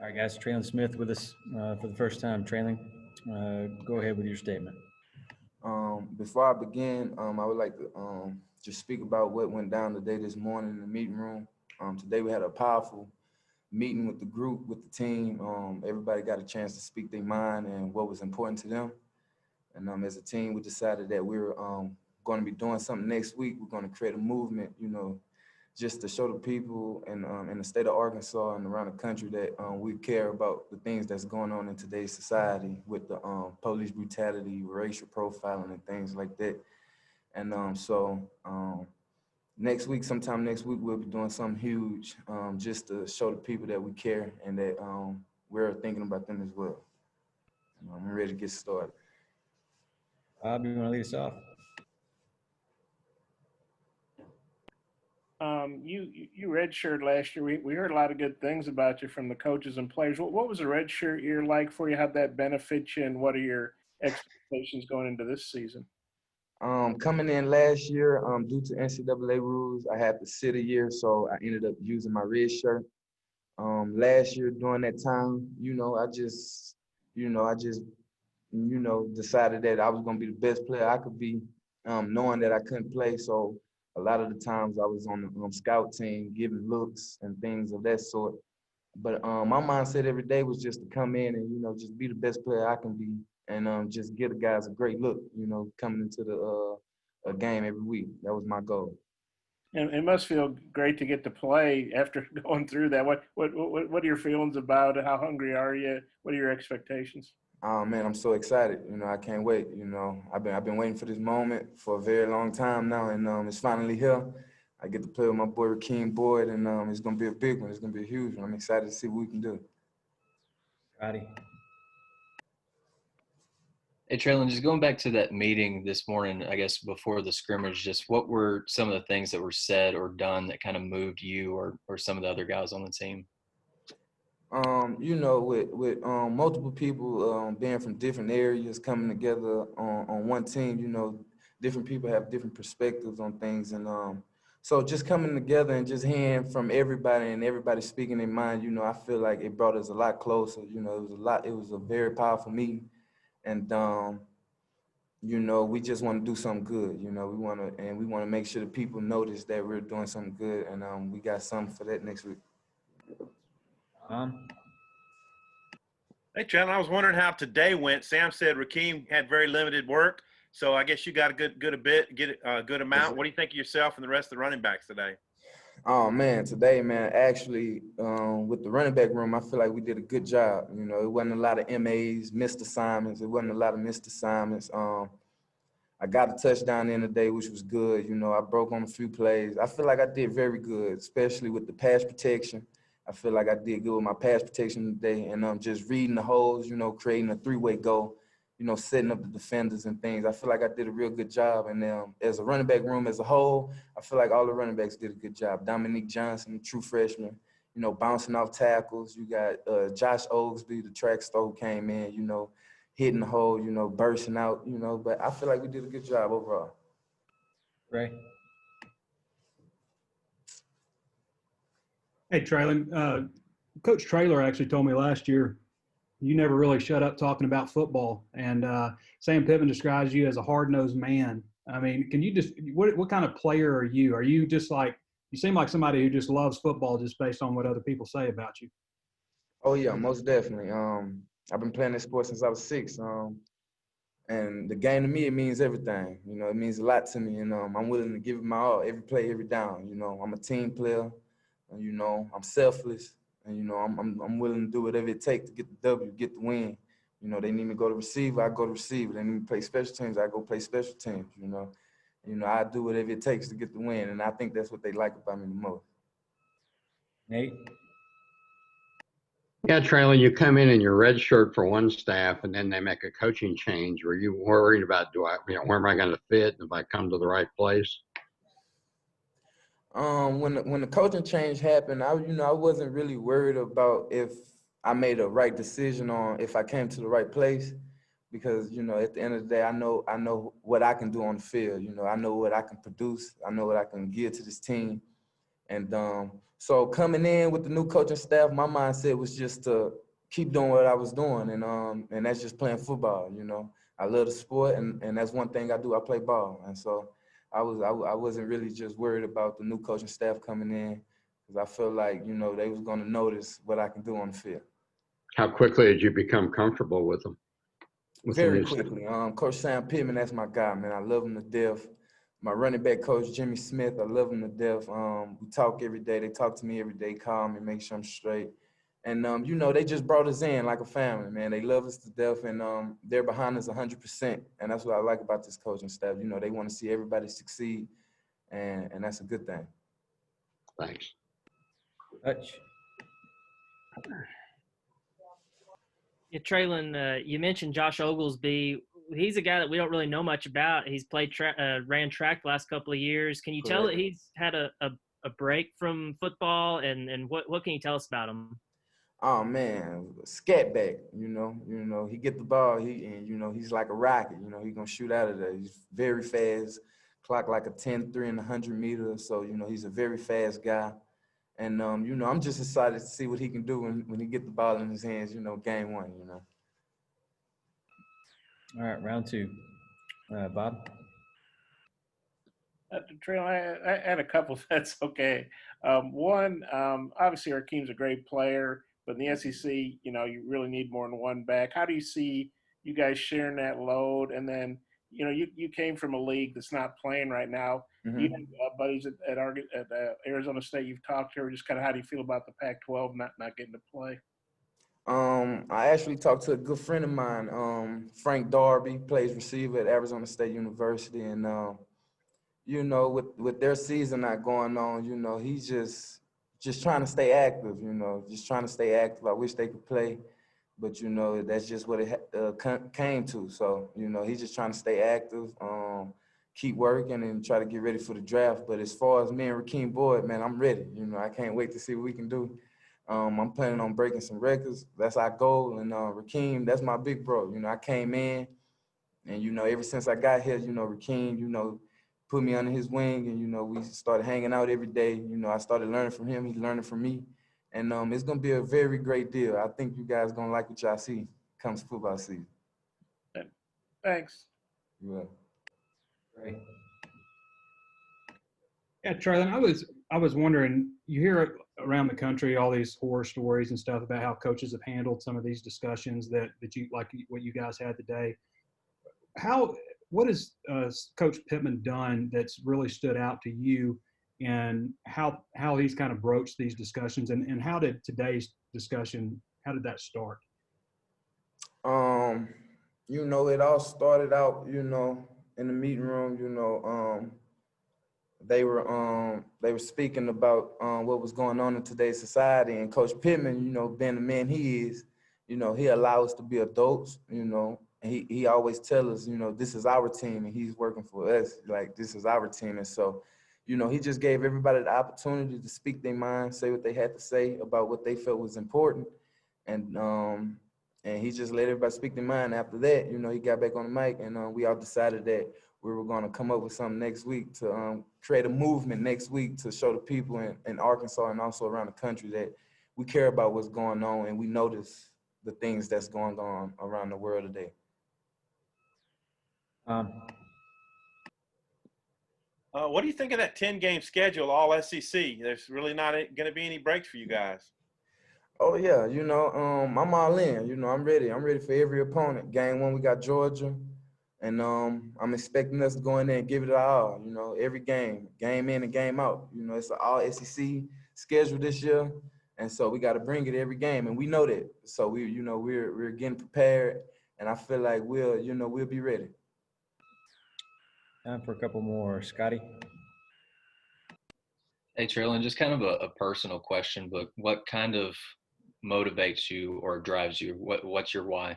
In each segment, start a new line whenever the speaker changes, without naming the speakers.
All right, guys, Trelon Smith with us for the first time. Trelon, go ahead with your statement.
Before I begin, I would like to just speak about what went down today this morning in the meeting room. Today we had a powerful meeting with the group, with the team. Everybody got a chance to speak their mind and what was important to them. And as a team, we decided that we were going to be doing something next week. We're going to create a movement, just to show the people in the state of Arkansas and around the country that we care about the things that's going on in today's society with the police brutality, racial profiling, and things like that. And next week, sometime next week, we'll be doing something huge just to show the people that we care and that we're thinking about them as well. I'm ready to get started.
Bob, you want to lead us off?
You redshirted last year. We heard a lot of good things about you from the coaches and players. What was a redshirt year like for you? How'd that benefit you, and what are your expectations going into this season?
Coming in last year, due to NCAA rules, I had to sit a year, so I ended up using my red shirt. Last year during that time, I just decided that I was going to be the best player I could be, knowing that I couldn't play. So a lot of the times I was on the scout team, giving looks and things of that sort. But my mindset every day was just to come in and, just be the best player I can be and just give the guys a great look, coming into the a game every week. That was my goal.
And it must feel great to get to play after going through that. What are your feelings about it? How hungry are you? What are your expectations?
Oh man, I'm so excited. I can't wait. I've been waiting for this moment for a very long time now, and it's finally here. I get to play with my boy Rakeem Boyd, and it's gonna be a big one. It's gonna be a huge one. I'm excited to see what we can do.
Roddy.
Hey, Trelon, just going back to that meeting this morning, I guess before the scrimmage, just what were some of the things that were said or done that kind of moved you or some of the other guys on the team?
With multiple people being from different areas coming together on one team, different people have different perspectives on things, and so just coming together and just hearing from everybody and everybody speaking their mind, I feel like it brought us a lot closer. It was a very powerful meeting, and we just want to do something good. We want to make sure the people notice that we're doing something good, and we got something for that next week.
Hey, Trelon, I was wondering how today went. Sam said Rakeem had very limited work, so I guess you got a good amount. What do you think of yourself and the rest of the running backs today?
Oh man, today, man, actually, with the running back room, I feel like we did a good job. It wasn't a lot of MAs, missed assignments. It wasn't a lot of missed assignments. I got a touchdown in the day, which was good. I broke on a few plays. I feel like I did very good, especially with the pass protection. I feel like I did good with my pass protection today, and just reading the holes, creating a three-way goal, setting up the defenders and things. I feel like I did a real good job. And as a running back room as a whole, I feel like all the running backs did a good job. Dominique Johnson, true freshman, bouncing off tackles. You got Josh Oglesby, the track star, who came in, hitting the hole, bursting out, but I feel like we did a good job overall.
Ray.
Hey, Trelon, Coach Traylor actually told me last year you never really shut up talking about football. And Sam Pittman describes you as a hard-nosed man. I mean, can you just what kind of player are you? Are you just like you seem like somebody who just loves football just based on what other people say about you?
Oh yeah, most definitely. I've been playing this sport since I was 6. And the game to me, it means everything. It means a lot to me, and I'm willing to give it my all, every play, every down. I'm a team player, and I'm selfless, and I'm willing to do whatever it takes to get the W, get the win. They need me to go to receiver, I go to receiver. They need me to play special teams, I go play special teams. I do whatever it takes to get the win, and I think that's what they like about me the most.
Nate.
Yeah, Traylon, you come in your red shirt for one staff, and then they make a coaching change. Were you worried about where am I going to fit if I come to the right place?
When the coaching change happened, I wasn't really worried about if I made a right decision on if I came to the right place, because at the end of the day, I know what I can do on the field. I know what I can produce. I know what I can give to this team. And so coming in with the new coaching staff, my mindset was just to keep doing what I was doing, and that's just playing football. You know, I love the sport, and that's one thing I do. I play ball, and so I wasn't really just worried about the new coaching staff coming in, because I felt like, you know, they was going to notice what I can do on the field.
How quickly did you become comfortable with them? With the
Very
new staff?
quickly. Coach Sam Pittman, that's my guy, man. I love him to death. My running back coach, Jimmy Smith, I love him to death. We talk every day. They talk to me every day, call me, make sure I'm straight. And, you know, they just brought us in like a family, man. They love us to death, and they're behind us 100%. And that's what I like about this coaching staff. You know, they want to see everybody succeed, and that's a good thing.
Thanks.
Hutch.
Yeah, Trelon, you mentioned Josh Oglesby. He's a guy that we don't really know much about. He's played ran track the last couple of years. Can you tell that
Correct.
he's had a break from football, and what can you tell us about him?
Oh man, scat back, you know, he get the ball, you know, he's like a rocket, you know, he gonna shoot out of there. He's very fast, clock like a 10-3 in the 100 meters. So, you know, he's a very fast guy. And, you know, I'm just excited to see what he can do when he get the ball in his hands, you know, game one, you know.
All right, round two. Bob.
Trelon, I had a couple, if that's okay. One, obviously Rakeem's a great player, but in the SEC, you know, you really need more than one back. How do you see you guys sharing that load? And then, you know, you came from a league that's not playing right now.
Mhm.
You have buddies at Arizona State you've talked to, or just kind of how do you feel about the Pac-12 not getting to play?
I actually talked to a good friend of mine, Frank Darby, plays receiver at Arizona State University, and you know, with their season not going on, you know, he's just trying to stay active, you know, just trying to stay active. I wish they could play, but you know, that's just what it came to. So, you know, he's just trying to stay active, keep working, and try to get ready for the draft. But as far as me and Rakeem Boyd, man, I'm ready. You know, I can't wait to see what we can do. I'm planning on breaking some records. That's our goal. And Rakeem, that's my big bro. You know, I came in, and, you know, ever since I got here, you know, Rakeem, you know, put me under his wing, and, you know, we started hanging out every day. You know, I started learning from him. He's learning from me. And it's going to be a very great deal. I think you guys going to like what y'all see comes football season.
Thanks.
Yeah.
Great.
Yeah, Trelon, I was wondering, you hear around the country all these horror stories and stuff about how coaches have handled some of these discussions that you like what you guys had today. What has Coach Pittman done that's really stood out to you, and how he's kind of broached these discussions, and how did today's discussion, how did that start?
You know, it all started out, you know, in the meeting room. You know, they were speaking about what was going on in today's society, and Coach Pittman, you know, being the man he is, you know, he allows us to be adults, you know, and he always tells us, you know, this is our team, and he's working for us, like this is our team. And so, you know, he just gave everybody the opportunity to speak their mind, say what they had to say about what they felt was important, and he just let everybody speak their mind. After that, you know, he got back on the mic, and we all decided that we were going to come up with something next week to create a movement next week to show the people in Arkansas and also around the country that we care about what's going on, and we notice the things that's going on around the world today.
What do you think of that 10-game schedule, all SEC? There's really not going to be any breaks for you guys.
Oh yeah, you know, I'm all in. You know, I'm ready. I'm ready for every opponent. Game one, we got Georgia, and I'm expecting us to go in there and give it all. You know, every game in and game out. You know, it's an all SEC schedule this year, and so we got to bring it every game, and we know that. So we're getting prepared, and I feel like we'll be ready.
Time for a couple more. Scotty.
Hey, Trelon, just kind of a personal question, but what kind of motivates you or drives you? What's your why?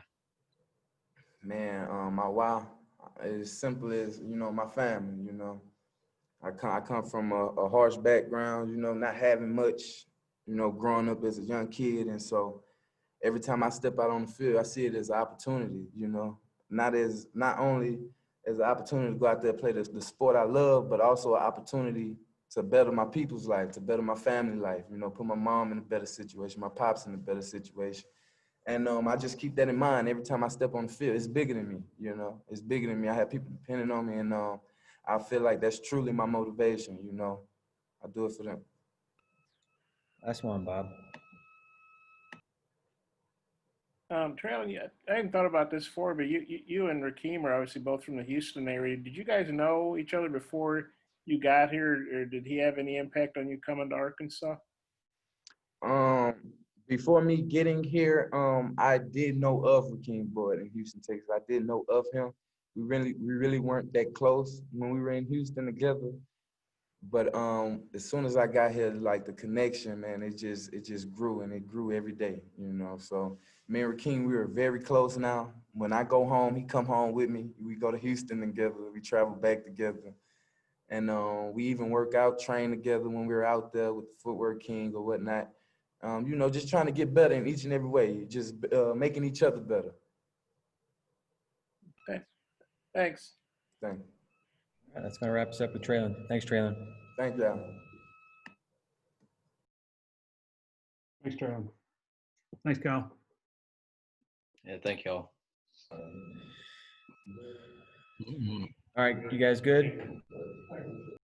Man, my why is as simple as, you know, my family. You know, I come from a harsh background, you know, not having much, you know, growing up as a young kid. And so every time I step out on the field, I see it as an opportunity, you know, not only as an opportunity to go out there and play the sport I love, but also an opportunity to better my people's life, to better my family life, you know, put my mom in a better situation, my pops in a better situation. And I just keep that in mind every time I step on the field. It's bigger than me, you know. It's bigger than me. I have people depending on me, and I feel like that's truly my motivation, you know. I do it for them.
Last one, Bob.
Trelon, I hadn't thought about this before, but you and Rakeem are obviously both from the Houston area. Did you guys know each other before you got here, or did he have any impact on you coming to Arkansas?
Before me getting here, I did know of Rakeem Boyd in Houston, Texas. I did know of him. We really weren't that close when we were in Houston together. But as soon as I got here, like the connection, man, it just grew, and it grew every day, you know. So me and Rakeem, we are very close now. When I go home, he come home with me. We go to Houston together. We travel back together. And we even work out, train together when we were out there with the Footwork King or whatnot. You know, just trying to get better in each and every way, just making each other better.
Okay, thanks.
Thank you.
All right, that's going to wrap us up with Trelon. Thanks, Trelon.
Thank y'all.
Thanks, Trelon. Thanks, Kyle.
Yeah, thank y'all.
All right, you guys good?